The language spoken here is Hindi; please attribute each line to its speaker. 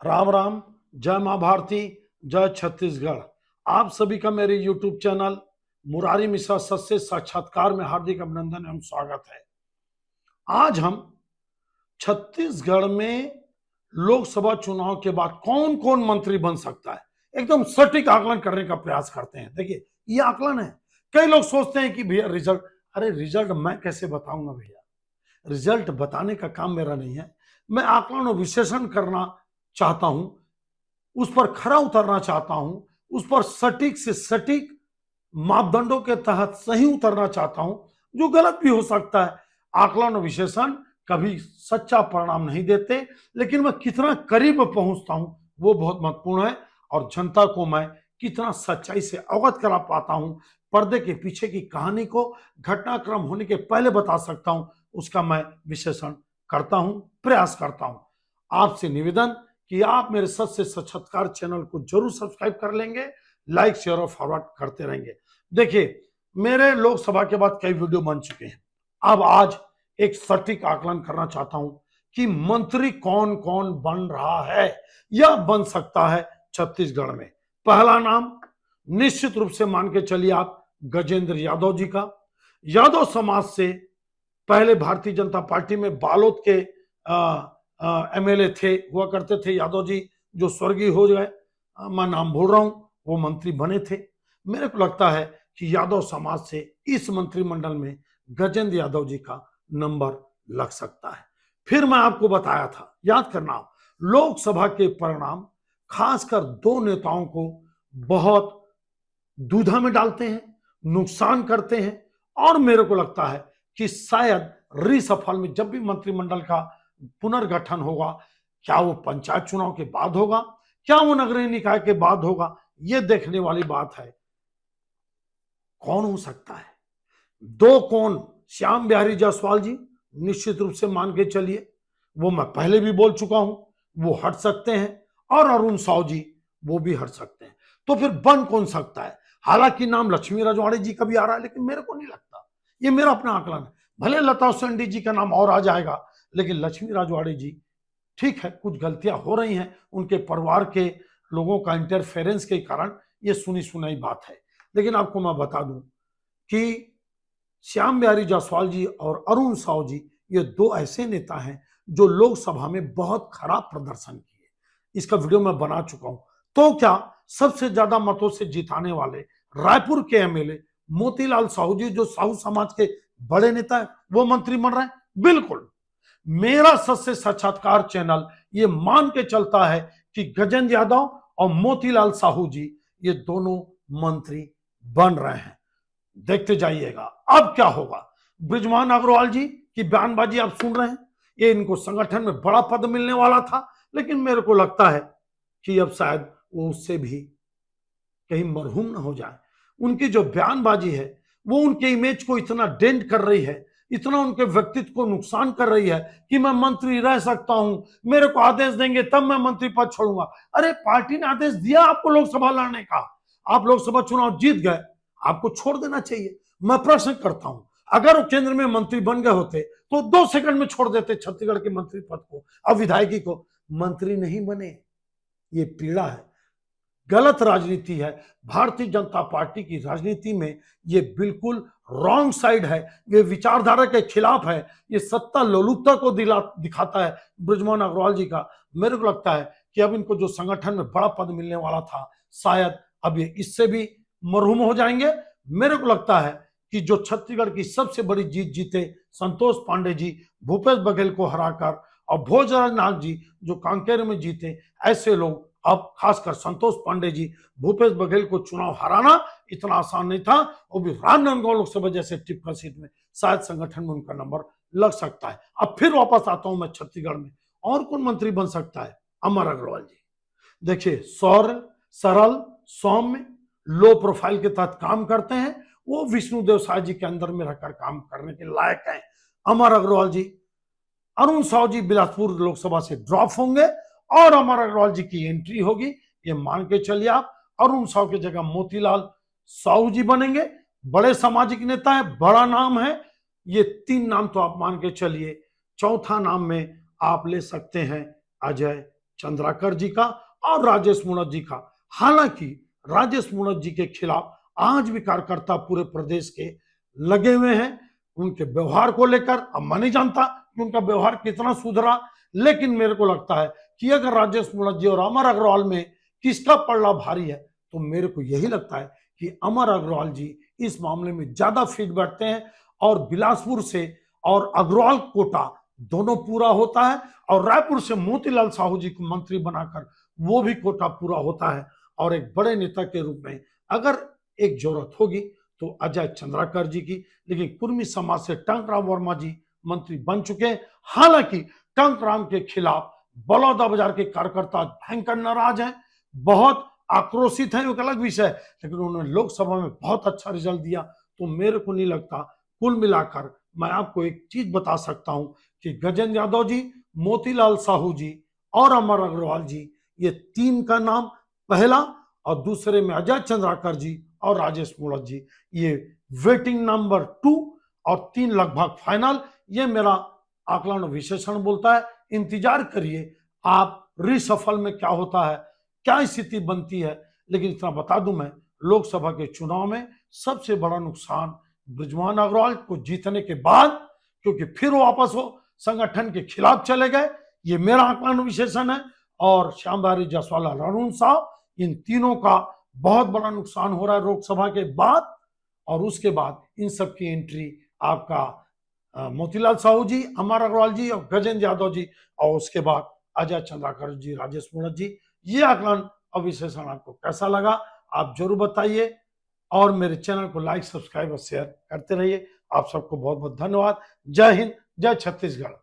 Speaker 1: राम राम। जय माँ भारती, जय छत्तीसगढ़। आप सभी का मेरे YouTube चैनल मुरारी मिश्रा सत्य साक्षात्कार में हार्दिक अभिनंदन एवं स्वागत है। आज हम छत्तीसगढ़ में लोकसभा चुनाव के बाद कौन कौन मंत्री बन सकता है, एकदम सटीक आकलन करने का प्रयास करते हैं। देखिए, ये आकलन है। कई लोग सोचते हैं कि भैया रिजल्ट, अरे रिजल्ट मैं कैसे बताऊंगा भैया, रिजल्ट बताने का काम मेरा नहीं है। मैं आकलन और विश्लेषण करना चाहता हूं, उस पर खरा उतरना चाहता हूं, उस पर सटीक से सटीक मापदंडों के तहत सही उतरना चाहता हूं, जो गलत भी हो सकता है। आकलन और विश्लेषण कभी सच्चा परिणाम नहीं देते, लेकिन मैं कितना करीब पहुंचता हूं वो बहुत महत्वपूर्ण है। और जनता को मैं कितना सच्चाई से अवगत करा पाता हूं, पर्दे के पीछे की कहानी को घटनाक्रम होने के पहले बता सकता हूं, उसका मैं विश्लेषण करता हूं, प्रयास करता हूं। आपसे निवेदन कि आप मेरे सत्य साक्षात्कार चैनल को जरूर सब्सक्राइब कर लेंगे, लाइक शेयर और फॉरवर्ड करते रहेंगे। देखिए, मेरे लोकसभा के बाद कई वीडियो बन चुके हैं। अब आज एक सटीक आकलन करना चाहता हूं कि मंत्री कौन कौन बन रहा है या बन सकता है छत्तीसगढ़ में। पहला नाम निश्चित रूप से मान के चलिए आप गजेंद्र यादव जी का। यादव समाज से पहले भारतीय जनता पार्टी में बालोद के एमएलए थे, हुआ करते थे यादव जी, जो स्वर्गीय हो गए। मैं नाम भूल रहा हूं, वो मंत्री बने थे। मेरे को लगता है कि यादव समाज से इस मंत्रिमंडल में गजेंद्र यादव जी का नंबर लग सकता है। फिर मैं आपको बताया था, याद करना, लोकसभा के परिणाम खासकर दो नेताओं को बहुत दुविधा में डालते हैं, नुकसान करते हैं। और मेरे को लगता है कि शायद रीसफल में जब भी मंत्रिमंडल का पुनर्गठन होगा, क्या वो पंचायत चुनाव के बाद होगा, क्या वो नगरीय निकाय के बाद होगा, ये देखने वाली बात है। कौन हो सकता है? दो कौन? श्याम बिहारी जायसवाल जी निश्चित रूप से मान के चलिए, वो मैं पहले भी बोल चुका हूं, वो हट सकते हैं। और अरुण साव जी, वो भी हट सकते हैं। तो फिर बन कौन सकता है? हालांकि नाम लक्ष्मी रजवाड़े जी का भी आ रहा है, लेकिन मेरे को नहीं लगता, ये मेरा अपना आकलन है। भले लता सेंडी जी का नाम और आ जाएगा, लेकिन लक्ष्मी रजवाड़े जी, ठीक है, कुछ गलतियां हो रही हैं उनके परिवार के लोगों का इंटरफेरेंस के कारण, ये सुनी सुनाई बात है। लेकिन आपको मैं बता दूं कि श्याम बिहारी जायसवाल जी और अरुण साव जी, ये दो ऐसे नेता हैं जो लोकसभा में बहुत खराब प्रदर्शन किए। इसका वीडियो मैं बना चुका हूं। तो क्या सबसे ज्यादा मतों से जिताने वाले रायपुर के एमएलए मोतीलाल साहू जी, जो साहू समाज के बड़े नेता है, वो मंत्री बन रहे हैं? बिल्कुल। मेरा सत्य साक्षात्कार चैनल ये मान के चलता है कि गजेंद्र यादव और मोतीलाल साहू जी, ये दोनों मंत्री बन रहे हैं। देखते जाइएगा अब क्या होगा। बृजमोहन अग्रवाल जी की बयानबाजी आप सुन रहे हैं, ये इनको संगठन में बड़ा पद मिलने वाला था, लेकिन मेरे को लगता है कि अब शायद वो उससे भी कहीं मरहूम ना हो जाए। उनकी जो बयानबाजी है वो उनके इमेज को इतना डेंट कर रही है, इतना उनके व्यक्तित्व को नुकसान कर रही है कि मैं मंत्री रह सकता हूं, मेरे को आदेश देंगे तब मैं मंत्री पद छोड़ूंगा। अरे पार्टी ने आदेश दिया आपको लोकसभा लड़ने का, आप लोकसभा चुनाव जीत गए, आपको छोड़ देना चाहिए। मैं प्रश्न करता हूं, अगर वो केंद्र में मंत्री बन गए होते तो 2 सेकंड में छोड़ देते छत्तीसगढ़ के मंत्री पद को, अब विधायकी को। मंत्री नहीं बने, ये पीड़ा है, गलत राजनीति है। भारतीय जनता पार्टी की राजनीति में ये बिल्कुल रॉन्ग साइड है, ये विचारधारा के खिलाफ है, ये सत्ता लोलुपता को दिखाता है बृजमोहन अग्रवाल जी का। मेरे को लगता है कि अब इनको जो संगठन में बड़ा पद मिलने वाला था, शायद अब ये इससे भी मरहूम हो जाएंगे। मेरे को लगता है कि जो छत्तीसगढ़ की सबसे बड़ी जीत जीते संतोष पांडे जी भूपेश बघेल को हराकर, और भोजराज नाग जी जो कांकेर में जीते, ऐसे लोग, अब खासकर संतोष पांडे जी, भूपेश बघेल को चुनाव हराना इतना आसान नहीं था, वो भी राजनांदगांव लोकसभा जैसे टिपिकल सीट में, शायद संगठन में उनका नंबर लग सकता है। अब फिर वापस आता हूं मैं छत्तीसगढ़ में, और कौन मंत्री बन सकता है? अमर अग्रवाल जी। देखिए, सौर सरल सौम्य लो प्रोफाइल के तहत काम करते हैं, वो विष्णुदेव साय जी के अंदर में रहकर काम करने के लायक हैं अमर अग्रवाल जी। अरुण साव जी बिलासपुर लोकसभा से ड्रॉप होंगे और अमर अग्रवाल जी की एंट्री होगी, ये मान के चलिए आप। अरुण साव की जगह मोतीलाल साहू जी बनेंगे, बड़े सामाजिक नेता है, बड़ा नाम है। ये 3 नाम तो आप मान के चलिए। चौथा नाम में आप ले सकते हैं अजय चंद्राकर जी का और राजेश मूणत जी का। हालांकि राजेश मूणत जी के खिलाफ आज भी कार्यकर्ता पूरे प्रदेश के लगे हुए हैं उनके व्यवहार को लेकर। अब मैं नहीं जानता कि उनका व्यवहार कितना सुधरा, लेकिन मेरे को लगता है कि अगर राजेश मूणत जी और अमर अग्रवाल में किसका पलड़ा भारी है तो मेरे को यही लगता है कि अमर अग्रवाल जी इस मामले में ज्यादा फिट बैठते हैं और बिलासपुर से और अग्रवाल कोटा दोनों पूरा होता है और रायपुर से मोतीलाल साहू जी को मंत्री बनाकर वो भी कोटा पूरा होता है। और एक बड़े नेता के रूप में अगर एक जरूरत होगी तो अजय चंद्राकर जी की, लेकिन कुर्मी समाज से टंकराम वर्मा जी मंत्री बन चुके हैं। हालांकि टंकराम के खिलाफ बलौदा बाजार के कार्यकर्ता भयंकर नाराज हैं, बहुत आक्रोशित हैं, एक अलग विषय है, लेकिन उन्होंने लोकसभा में बहुत अच्छा रिजल्ट दिया। तो मेरे को नहीं लगता, कुल मिलाकर मैं आपको एक चीज बता सकता हूं कि गजेंद्र यादव जी, मोतीलाल साहू जी और अमर अग्रवाल जी, ये तीन का नाम पहला, और दूसरे में अजय चंद्राकर जी और राजेश मूणत जी, ये वेटिंग नंबर 2 और 3 लगभग फाइनल। ये मेरा आकलन विशेषण बोलता है। इंतजार करिए आप रिसफल में क्या होता है, क्या स्थिति बनती है। लेकिन इतना बता दूं मैं, लोकसभा के चुनाव में सबसे बड़ा नुकसान बृजमोहन अग्रवाल को जीतने के बाद, क्योंकि फिर वो वापस वो संगठन के खिलाफ चले गए, ये मेरा आकलन विशेषण है। और श्याम बिहारी जायसवाल, अरुण साहब, इन तीनों का बहुत बड़ा नुकसान हो रहा है लोकसभा के बाद। और उसके बाद इन सब की एंट्री आपका मोतीलाल साहू जी, अमर अग्रवाल जी और गजेंद्र यादव जी, और उसके बाद अजय चंद्राकर जी, राजेश मूणत जी। ये आकलन और विश्लेषण आपको कैसा लगा आप जरूर बताइए, और मेरे चैनल को लाइक, सब्सक्राइब और शेयर करते रहिए। आप सबको बहुत बहुत धन्यवाद। जय हिंद, जय छत्तीसगढ़।